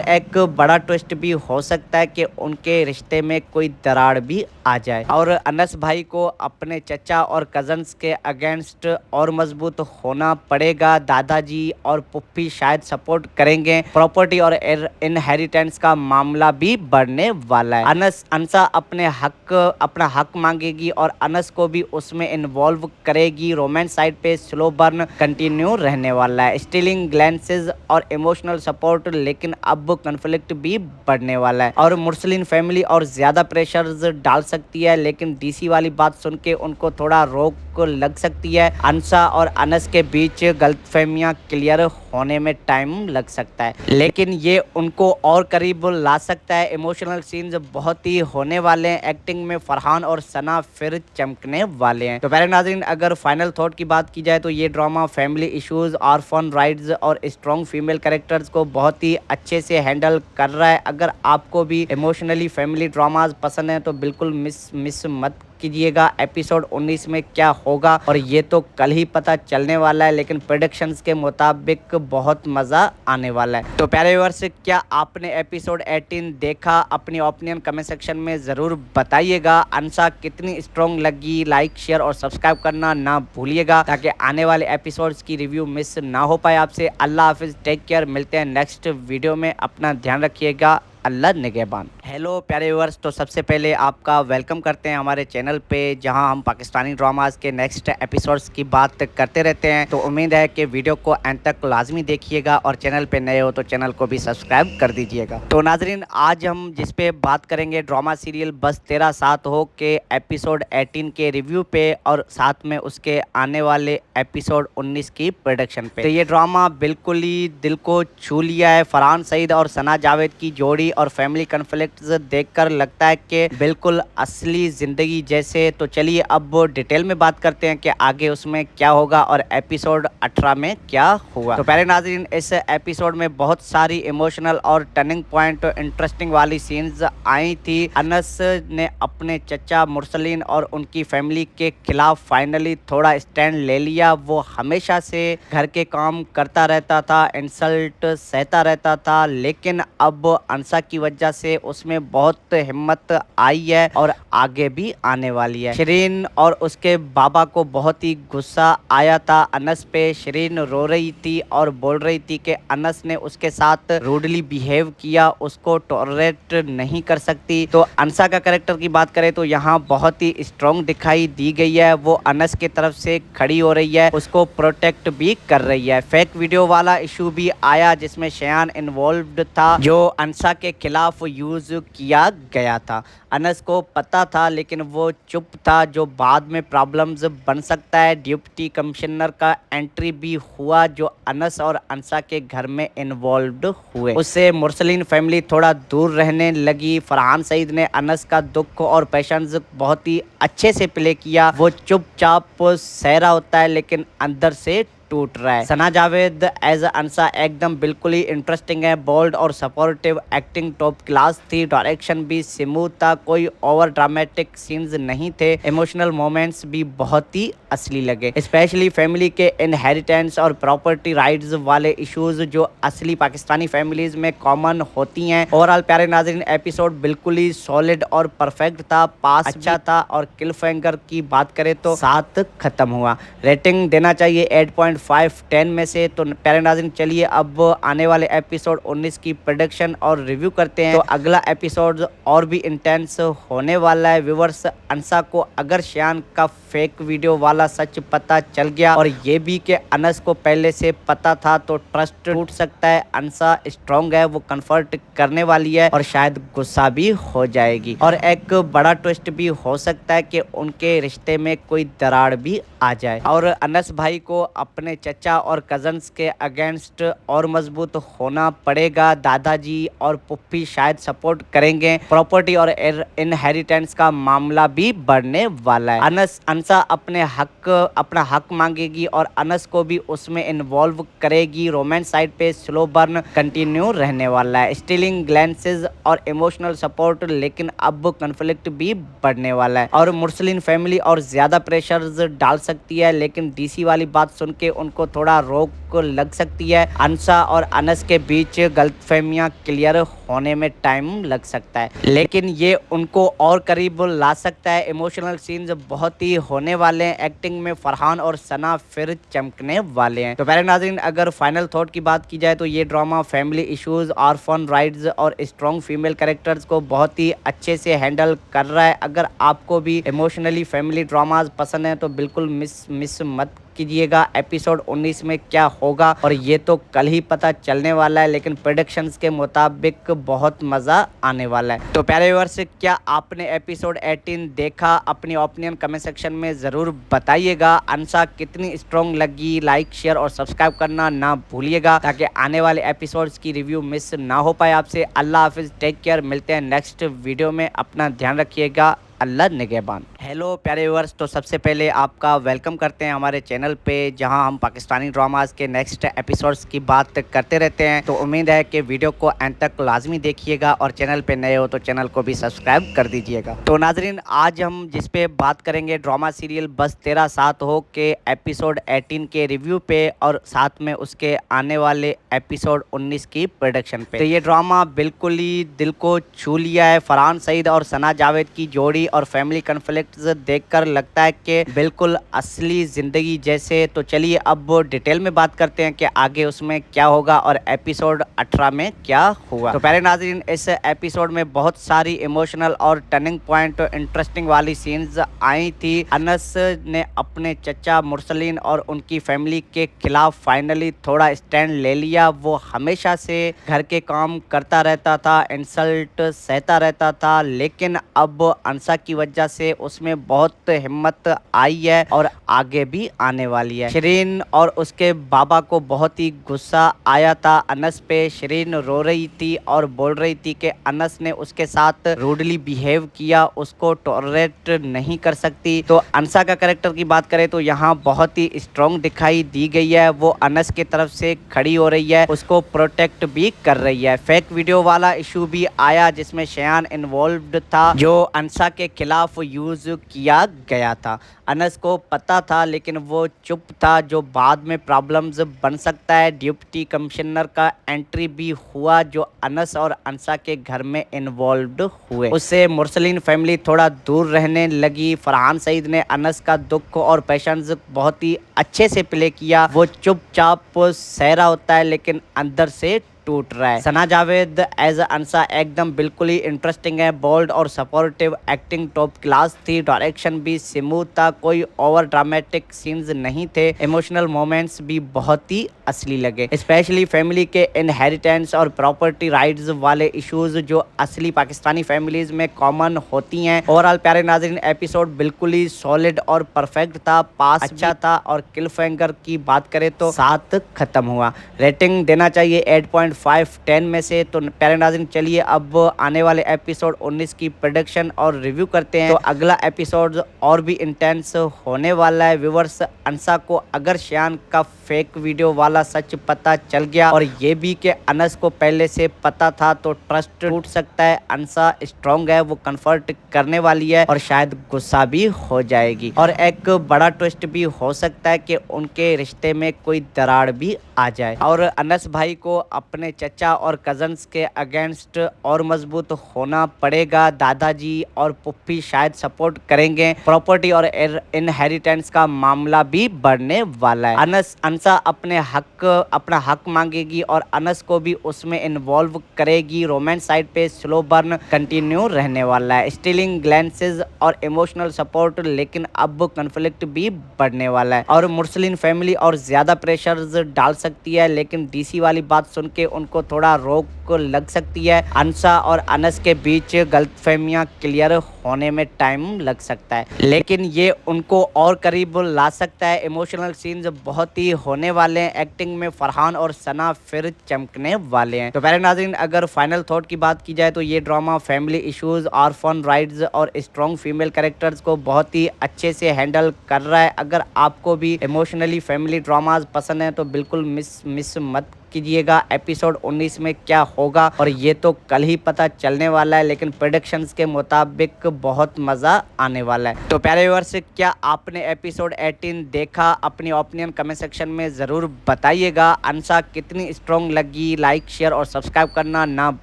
एक बड़ा ट्विस्ट भी हो सकता है कि उनके रिश्ते में कोई दरार भी आ जाए और अनस भाई को अपने चचा और कजन्स के अगेंस्ट और मजबूत होना पड़ेगा। दादाजी और पुप्पी शायद सपोर्ट करेंगे। प्रॉपर्टी और इनहेरिटेंस का मामला भी बढ़ने वाला है। अंसा अपना हक मांगेगी और अनस को भी उसमें इन्वॉल्व करेगी। रोमांस साइड पे स्लो बर्न कंटिन्यू रहने वाला है, स्टीलिंग ग्लैंसेस और इमोशनल सपोर्ट, लेकिन अब कन्फ्लिक्ट भी बढ़ने वाला है और मुर्सलिन फैमिली और ज्यादा प्रेशर्स डाल सकती है, लेकिन डीसी वाली बात सुन के उनको थोड़ा रोक लग सकती है। अंसा और अनस के बीच गलतफहमियां क्लियर होने में टाइम लग सकता है, लेकिन ये उनको और करीब ला सकता है। इमोशनल सीन्स बहुत ही होने वाले हैं। एक्टिंग में फरहान और सना फिर चमकने वाले हैं। तो प्यारे नाज़रीन, अगर फाइनल थॉट की बात की जाए तो ये drama family issues, orphan rights और स्ट्रॉन्ग फीमेल कैरेक्टर्स को बहुत ही अच्छे से हैंडल कर रहा है। अगर आपको भी इमोशनली फैमिली ड्रामाज पसंद है तो बिल्कुल मिस मत कीजिएगा एपिसोड 19 में क्या होगा, और ये तो कल ही पता चलने वाला है, लेकिन प्रेडिक्शंस के मुताबिक बहुत मजा आने वाला है। तो प्यारे व्यूअर्स, क्या आपने एपिसोड 18 देखा? अपनी ओपिनियन कमेंट सेक्शन में जरूर बताइएगा। अंसा कितनी स्ट्रॉन्ग लगी? लाइक, शेयर और सब्सक्राइब करना ना भूलिएगा ताकि आने वाले एपिसोड्स की रिव्यू मिस ना हो पाए आपसे। अल्लाह हाफिज, टेक केयर, मिलते हैं नेक्स्ट वीडियो में। अपना ध्यान रखिएगा, अल्लाह निगहबान। हेलो प्यारे व्यूअर्स, तो सबसे पहले आपका वेलकम करते हैं हमारे चैनल पे, जहां हम पाकिस्तानी ड्रामास के नेक्स्ट एपिसोड्स की बात करते रहते हैं। तो उम्मीद है कि वीडियो को अंत तक लाजमी देखिएगा और चैनल पे नए हो तो चैनल को भी सब्सक्राइब कर दीजिएगा। तो नाजरीन, आज हम जिस पे बात करेंगे ड्रामा सीरियल बस तेरा साथ हो के एपिसोड 18 के रिव्यू पे और साथ में उसके आने वाले एपिसोड 19 की प्रोडक्शन पे। तो ये ड्रामा बिल्कुल ही दिल को छू लिया है। फरहान सईद और सना जावेद की जोड़ी और फैमिली कन्फ्लिक्ट्स देखकर लगता है कि बिल्कुल असली जिंदगी जैसे। तो चलिए अब डिटेल में बात करते हैं कि आगे उसमें क्या होगा और एपिसोड 18 में क्या हुआ। तो पहले नाज़रीन, इस एपिसोड में बहुत सारी इमोशनल और टर्निंग पॉइंट इंटरेस्टिंग वाली सीन्स आई थी। अनस ने अपने चचा मुरसलीन और उनकी फैमिली के खिलाफ फाइनली थोड़ा स्टैंड ले लिया। वो हमेशा से घर के काम करता रहता था, इंसल्ट सहता रहता था, लेकिन अब अंसा की वजह से उसमें बहुत हिम्मत आई है और आगे भी आने वाली है। शिरीन और उसके बाबा को बहुत ही गुस्सा आया था अनस पे। शिरीन रो रही थी और बोल रही थी कि अनस ने उसके साथ रूडली बिहेव किया, उसको टॉलरेट नहीं कर सकती। तो अंसा का कैरेक्टर की बात करें तो यहाँ बहुत ही स्ट्रॉन्ग दिखाई दी गई है। वो अनस की तरफ से खड़ी हो रही है, उसको प्रोटेक्ट भी कर रही है। फेक वीडियो वाला इशू भी आया जिसमें शयान इन्वॉल्व्ड था, जो अंसा के खिलाफ यूज किया गया था। अनस को पता था लेकिन वो चुप था, जो बाद में प्रॉब्लम्स बन सकता है। डिप्टी कमिश्नर का एंट्री भी हुआ जो अनस और अंसा के घर में इन्वॉल्व्ड हुए। उससे मुरसलीन फैमिली थोड़ा दूर रहने लगी। फरहान सईद ने अनस का दुख और पैशंस बहुत ही अच्छे से प्ले किया। वो चुपचाप सह रहा होता है लेकिन अंदर से टूट रहा है। सना जावेद एज अंसा एकदम बिल्कुल ही इंटरेस्टिंग है। बोल्ड और सपोर्टिव एक्टिंग टॉप क्लास थी। डायरेक्शन भी स्मूथ था, कोई ओवर ड्रामेटिक सीन्स नहीं थे। इमोशनल मोमेंट्स भी बहुत ही असली लगे, स्पेशली फैमिली के इनहेरिटेंस और प्रॉपर्टी राइट्स वाले इश्यूज जो असली पाकिस्तानी फैमिलीज में कॉमन होती हैं। ओवरऑल प्यारे नाज़रीन, एपिसोड बिल्कुल ही सॉलिड और परफेक्ट था, पास अच्छा था और क्लिफहैंगर की बात करें तो 7 खत्म हुआ। रेटिंग देना चाहिए 8.5/10 में से। तो प्यारे नाज़रीन, चलिए अब आने वाले एपिसोड 19 की प्रेडिक्शन और रिव्यू करते हैं। तो अगला एपिसोड और भी इंटेंस होने वाला है। व्यूअर्स, अंसा को अगर शयान का फेक वीडियो वाला सच पता चल गया और ये भी कि अनस को पहले से पता था तो ट्रस्ट टूट सकता है। अंसा स्ट्रॉन्ग है, वो कन्फर्ट करने वाली है और शायद गुस्सा भी हो जाएगी और एक बड़ा ट्विस्ट भी हो सकता है कि उनके रिश्ते में कोई दरार भी आ जाए और अनस भाई को अपने चचा और कजन्स के अगेंस्ट और मजबूत होना पड़ेगा। दादाजी और पुप्पी शायद सपोर्ट करेंगे। प्रॉपर्टी और इनहेरिटेंस का मामला भी बढ़ने वाला है। अंसा अपने हक अपना हक मांगेगी और अनस को भी उसमें इन्वॉल्व करेगी। रोमांस साइड पे स्लो बर्न कंटिन्यू रहने वाला है, स्टीलिंग ग्लैंसेस और इमोशनल सपोर्ट, लेकिन अब कन्फ्लिक्ट भी बढ़ने वाला है और मुरसलीन फैमिली और ज्यादा प्रेशर्स डाल सकती है, लेकिन डीसी वाली बात सुन के उनको थोड़ा रोक लग सकती है। अंसा और अनस के बीच गलतफहमियां क्लियर होने में टाइम लग सकता है, लेकिन ये उनको और करीब ला सकता है। इमोशनल सीन्स बहुत ही होने वाले हैं, एक्टिंग में फरहान और सना फिर चमकने वाले हैं। तो प्यारे नाज़रीन, अगर फाइनल थॉट की बात की जाए तो ये drama family issues, orphan rides और स्ट्रॉन्ग फीमेल कैरेक्टर्स को बहुत ही अच्छे से हैंडल कर रहा है। अगर आपको भी इमोशनली फैमिली ड्रामाज पसंद है तो बिल्कुल मिस मत कीजिएगा एपिसोड 19 में क्या होगा, और ये तो कल ही पता चलने वाला है, लेकिन प्रेडिक्शंस के मुताबिक बहुत मजा आने वाला है। तो प्यारे व्यूअर्स, क्या आपने एपिसोड 18 देखा? अपनी ओपिनियन कमेंट सेक्शन में जरूर बताइएगा। अंसा कितनी स्ट्रॉन्ग लगी? लाइक, शेयर और सब्सक्राइब करना ना भूलिएगा ताकि आने वाले एपिसोड्स की रिव्यू मिस ना हो पाए आपसे। अल्लाह हाफिज, टेक केयर, मिलते हैं नेक्स्ट वीडियो में, अपना ध्यान रखिएगा, अल्लाह निगहबान। हेलो प्यारे व्यूअर्स, तो सबसे पहले आपका वेलकम करते हैं हमारे चैनल पे, जहां हम पाकिस्तानी ड्रामास के नेक्स्ट एपिसोड्स की बात करते रहते हैं। तो उम्मीद है कि वीडियो को अंत तक लाजमी देखिएगा और चैनल पे नए हो तो चैनल को भी सब्सक्राइब कर दीजिएगा। तो नाजरीन, आज हम जिस पे बात करेंगे ड्रामा सीरियल बस तेरा साथ हो के एपिसोड 18 के रिव्यू पे और साथ में उसके आने वाले एपिसोड 19 की प्रोडक्शन पे। तो ये ड्रामा बिल्कुल ही दिल को छू लिया है। फरहान सईद और सना जावेद की जोड़ी और फैमिली कॉन्फ्लिक्ट्स देखकर लगता है कि बिल्कुल असली जिंदगी जैसे। तो चलिए अब डिटेल में बात करते हैं कि आगे उसमें क्या होगा और एपिसोड 18 में क्या हुआ। तो प्यारे नाज़रीन, इस एपिसोड में बहुत सारी इमोशनल और टर्निंग पॉइंट इंटरेस्टिंग वाली सीन्स आई थी। अनस ने अपने चचा मुरसलीन और उनकी फैमिली के खिलाफ फाइनली थोड़ा स्टैंड ले लिया। वो हमेशा से घर के काम करता रहता था, इंसल्ट सहता रहता था, लेकिन अब अंसा की वजह से उसमें बहुत हिम्मत आई है और आगे भी आने वाली है। शिरीन और उसके बाबा को बहुत ही गुस्सा आया था अनस पे। शिरीन रो रही थी और बोल रही थी कि अनस ने उसके साथ रूडली बिहेव किया, उसको टॉलरेट नहीं कर सकती। तो अंसा का कैरेक्टर की बात करें तो यहाँ बहुत ही स्ट्रॉन्ग दिखाई दी गई है। वो अनस की तरफ से खड़ी हो रही है, उसको प्रोटेक्ट भी कर रही है। फेक वीडियो वाला इशू भी आया जिसमें शयान इन्वॉल्व्ड था, जो अंसा के खिलाफ यूज किया गया था। अनस को पता था लेकिन वो चुप था, जो बाद में प्रॉब्लम्स बन सकता है। डिप्टी कमिश्नर का एंट्री भी हुआ जो अनस और अंसा के घर में इन्वॉल्व्ड हुए। उससे मुरसलीन फैमिली थोड़ा दूर रहने लगी। फरहान सईद ने अनस का दुख और पैशंस बहुत ही अच्छे से प्ले किया। वो चुपचाप सहरा होता है लेकिन अंदर से टूट रहा है। सना जावेद एज अंसा एकदम बिल्कुल ही इंटरेस्टिंग है, बोल्ड और सपोर्टिव, एक्टिंग टॉप क्लास थी, डायरेक्शन भी स्मूथ था, कोई ओवर ड्रामेटिक सीन्स नहीं थे, इमोशनल मोमेंट्स भी बहुत ही असली लगे, स्पेशली फैमिली के इनहेरिटेंस और प्रॉपर्टी राइट्स वाले इश्यूज जो असली पाकिस्तानी फैमिलीज में कॉमन होती हैं। ओवरऑल प्यारे नाज़रीन, एपिसोड बिल्कुल ही सॉलिड और परफेक्ट था, पास अच्छा था और किलफेंगर की बात करें तो 7 खत्म हुआ। रेटिंग देना चाहिए 8.5/10 में से। तो प्यारे नाज़रीन, चलिए अब आने वाले एपिसोड 19 की प्रेडिक्शन और रिव्यू करते हैं। तो अगला एपिसोड और भी इंटेंस होने वाला है। व्यूअर्स, अंसा को अगर शयान का फेक वीडियो वाला सच पता चल गया और ये भी कि अनस को पहले से पता था तो ट्रस्ट टूट सकता है। अंसा स्ट्रॉन्ग है, वो कन्फर्ट करने वाली है और शायद गुस्सा भी हो जाएगी और एक बड़ा ट्विस्ट भी हो सकता है कि उनके रिश्ते में कोई दरार भी आ जाए और अनस भाई को अपने चचा और कजन्स के अगेंस्ट और मजबूत होना पड़ेगा। दादाजी और पुप्पी शायद सपोर्ट करेंगे। प्रॉपर्टी और इनहेरिटेंस का मामला भी बढ़ने वाला है। अंसा अपना हक मांगेगी और अनस को भी उसमें इन्वॉल्व करेगी। रोमांस साइड पे स्लो बर्न कंटिन्यू रहने वाला है, स्टीलिंग ग्लैंसेस और इमोशनल सपोर्ट, लेकिन अब कॉन्फ्लिक्ट भी बढ़ने वाला है और मुरसलीन फैमिली और ज्यादा प्रेशर्स डाल सकती है। लेकिन डीसी वाली बात सुन के उनको थोड़ा रोक लग सकती है। अंसा और अनस के बीच गलतफहमियां क्लियर होने में टाइम लग सकता है, लेकिन ये उनको और करीब ला सकता है। इमोशनल सीन्स बहुत ही होने वाले हैं। एक्टिंग में फरहान और सना फिर चमकने वाले हैं। तो प्यारे नाज़रीन, अगर फाइनल थॉट की बात की जाए तो ये drama family issues, orphan rights और स्ट्रॉन्ग फीमेल कैरेक्टर्स को बहुत ही अच्छे से हैंडल कर रहा है। अगर आपको भी इमोशनली फैमिली ड्रामाज पसंद है तो बिल्कुल मिस मत कीजिएगा। एपिसोड 19 में क्या होगा और ये तो कल ही पता चलने वाला है, लेकिन प्रेडिक्शंस के मुताबिक बहुत मजा आने वाला है। तो प्यारे व्यूअर्स, क्या आपने एपिसोड 18 देखा? अपनी ओपिनियन कमेंट सेक्शन में जरूर बताइएगा। अंसा कितनी स्ट्रॉन्ग लगी? लाइक, शेयर और सब्सक्राइब करना ना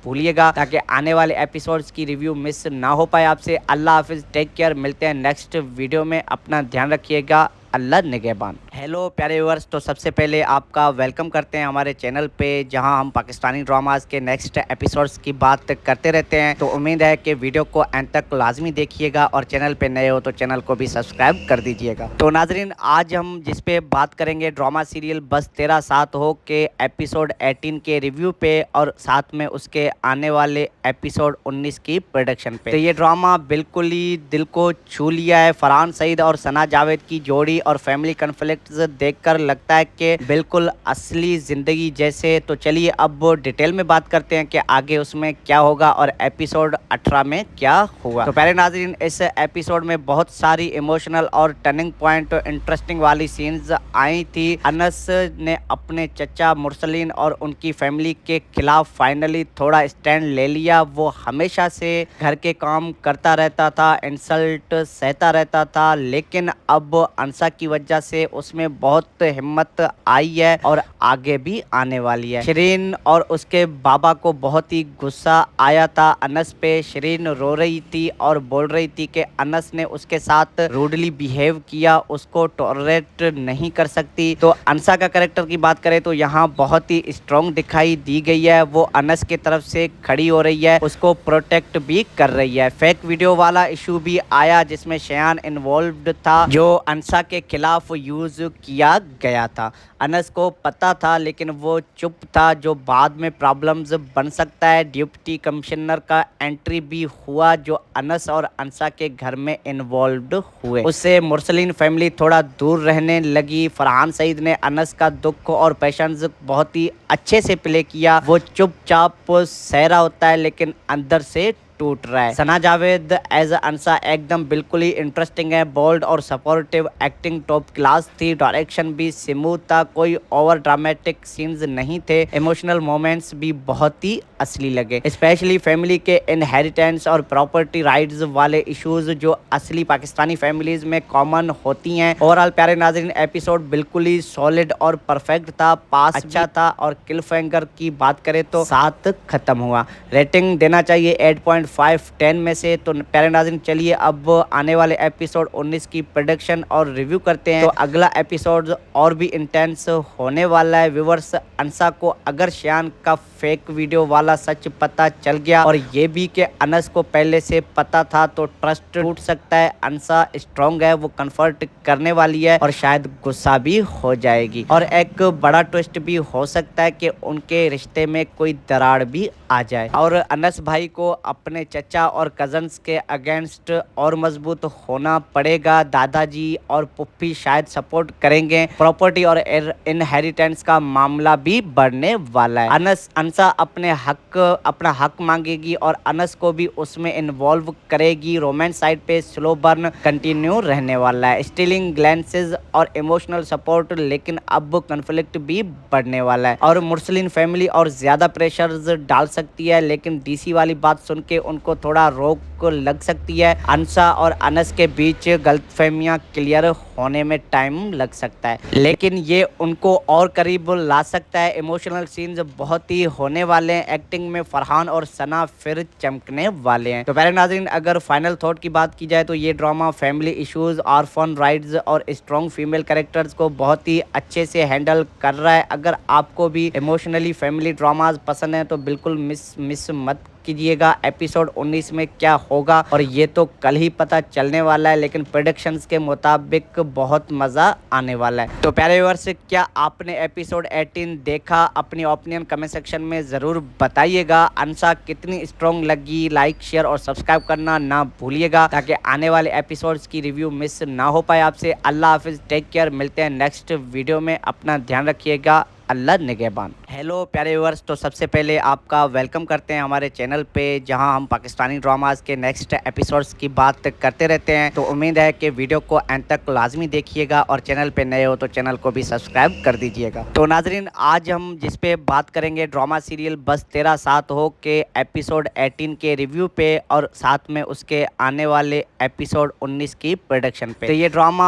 भूलिएगा ताकि आने वाले एपिसोड्स की रिव्यू मिस ना हो पाए आपसे। अल्लाह हाफिज, टेक केयर, मिलते हैं नेक्स्ट वीडियो में। अपना ध्यान रखिएगा। अल्लाह निगहबान। हेलो प्यारे व्यूअर्स, तो सबसे पहले आपका वेलकम करते हैं हमारे चैनल पे, जहां हम पाकिस्तानी ड्रामास के नेक्स्ट एपिसोड्स की बात करते रहते हैं। तो उम्मीद है कि वीडियो को अंत तक लाजमी देखिएगा और चैनल पे नए हो तो चैनल को भी सब्सक्राइब कर दीजिएगा। तो नाजरीन, आज हम जिस पे बात करेंगे ड्रामा सीरियल बस तेरा साथ हो के एपिसोड 18 के रिव्यू पे और साथ में उसके आने वाले एपिसोड 19 की प्रोडक्शन पे। तो ये ड्रामा बिल्कुल ही दिल को छू लिया है। फरहान सईद और सना जावेद की जोड़ी और फैमिली कॉन्फ्लिक्ट्स देखकर लगता है कि बिल्कुल असली जिंदगी जैसे। तो चलिए अब डिटेल में बात करते हैं कि आगे उसमें क्या होगा और एपिसोड 18 में क्या हुआ। तो पहले नाज़रीन, इस एपिसोड में बहुत सारी इमोशनल और टर्निंग पॉइंट इंटरेस्टिंग वाली सीन्स आई थी। अनस ने अपने चचा मुरसलीन और उनकी फैमिली के खिलाफ फाइनली थोड़ा स्टैंड ले लिया। वो हमेशा से घर के काम करता रहता था, इंसल्ट सहता रहता था, लेकिन अब अंसा की वजह से उसमें बहुत हिम्मत आई है और आगे भी आने वाली है। शिरीन और उसके बाबा को बहुत ही गुस्सा आया था अनस पे। शिरीन रो रही थी और बोल रही थी कि अनस ने उसके साथ रूडली बिहेव किया, उसको टॉलरेट नहीं कर सकती। तो अंसा का कैरेक्टर की बात करें तो यहाँ बहुत ही स्ट्रॉन्ग दिखाई दी गई है। वो अनस की तरफ से खड़ी हो रही है, उसको प्रोटेक्ट भी कर रही है। फेक वीडियो वाला इशू भी आया जिसमें शयान इन्वॉल्व्ड था, जो अंसा के खिलाफ यूज किया गया था। अनस को पता था लेकिन वो चुप था, जो बाद में प्रॉब्लम्स बन सकता है। डिप्टी कमिश्नर का एंट्री भी हुआ जो अनस और अंसा के घर में इन्वॉल्व्ड हुए। उससे मुरसलीन फैमिली थोड़ा दूर रहने लगी। फरहान सईद ने अनस का दुख और पेशेंस बहुत ही अच्छे से प्ले किया। वो चुपचाप सह रहा होता है लेकिन अंदर से टूट रहा है। सना जावेद एज अंसा एकदम बिल्कुल ही इंटरेस्टिंग है। बोल्ड और सपोर्टिव एक्टिंग टॉप क्लास थी। डायरेक्शन भी स्मूथ था, कोई ओवर ड्रामेटिक सीन्स नहीं थे। इमोशनल मोमेंट्स भी बहुत ही असली लगे, स्पेशली फैमिली के इनहेरिटेंस और प्रॉपर्टी राइट्स वाले इश्यूज जो असली पाकिस्तानी फैमिलीज में कॉमन होती हैं। ओवरऑल प्यारे नाज़रीन, एपिसोड बिल्कुल ही सॉलिड और परफेक्ट था, पास अच्छा था और क्लिफहैंगर की बात करें तो 7 खत्म हुआ। रेटिंग देना चाहिए 8.5/10 में से। तो प्यारे नाज़रीन, चलिए अब आने वाले एपिसोड 19 की प्रेडिक्शन और रिव्यू करते हैं। तो अगला एपिसोड और भी इंटेंस होने वाला है। व्यूअर्स, अंसा को अगर शयान का फेक वीडियो वाला सच पता चल गया और ये भी कि अनस को पहले से पता था तो ट्रस्ट टूट सकता है। अंसा स्ट्रॉन्ग है, वो कंफर्ट करने वाली है और शायद गुस्सा भी हो जाएगी। और एक बड़ा ट्विस्ट भी हो सकता है कि उनके रिश्ते में कोई दरार भी आ जाए और अनस भाई को अपने चचा और कजन्स के अगेंस्ट और मजबूत होना पड़ेगा। दादाजी और पुप्पी शायद सपोर्ट करेंगे। प्रॉपर्टी और इनहेरिटेंस का मामला भी बढ़ने वाला है। अंसा अपना हक मांगेगी और अनस को भी उसमें इन्वॉल्व करेगी। रोमांस साइड पे स्लो बर्न कंटिन्यू रहने वाला है, स्टीलिंग ग्लैंसेस और इमोशनल सपोर्ट, लेकिन अब कॉन्फ्लिक्ट भी बढ़ने वाला है और मुरसलीन फैमिली और ज्यादा प्रेशर्स डाल सकती है। लेकिन डीसी वाली बात सुन के उनको थोड़ा रोक लग सकती है। अंसा और अनस के बीच गलतफहमियां क्लियर होने में टाइम लग सकता है, लेकिन ये उनको और करीब ला सकता है। इमोशनल सीन्स बहुत ही होने वाले हैं। एक्टिंग में फरहान और सना फिर चमकने वाले हैं। तो प्यारे नाज़रीन, अगर फाइनल थॉट की बात की जाए तो ये drama family issues, orphan rights और स्ट्रॉन्ग फीमेल कैरेक्टर्स को बहुत ही अच्छे से हैंडल कर रहा है। अगर आपको भी इमोशनली फैमिली ड्रामाज पसंद है तो बिल्कुल मिस मत कीजिएगा एपिसोड 19 में क्या होगा, और ये तो कल ही पता चलने वाला है, लेकिन प्रेडिक्शंस के मुताबिक बहुत मजा आने वाला है। तो प्यारे व्यूअर्स, क्या आपने एपिसोड 18 देखा? अपनी ओपिनियन कमेंट सेक्शन में जरूर बताइएगा। अंशा कितनी स्ट्रॉन्ग लगी? लाइक, शेयर और सब्सक्राइब करना ना भूलिएगा ताकि आने वाले एपिसोड्स की रिव्यू मिस ना हो पाए आपसे। अल्लाह हाफिज, टेक केयर, मिलते हैं नेक्स्ट वीडियो में, अपना ध्यान रखिएगा, अल्लाह निगहबान। हेलो प्यारे व्यूअर्स, तो सबसे पहले आपका वेलकम करते हैं हमारे चैनल पे, जहां हम पाकिस्तानी ड्रामास के नेक्स्ट एपिसोड्स की बात करते रहते हैं। तो उम्मीद है कि वीडियो को एंड तक लाजमी देखिएगा, और चैनल पे नए हो तो चैनल को भी सब्सक्राइब कर दीजिएगा। तो नाजरीन, आज हम जिस पे बात करेंगे ड्रामा सीरियल बस तेरा साथ हो के एपिसोड 18 के रिव्यू पे, और साथ में उसके आने वाले एपिसोड 19 की प्रोडक्शन पे। तो ये ड्रामा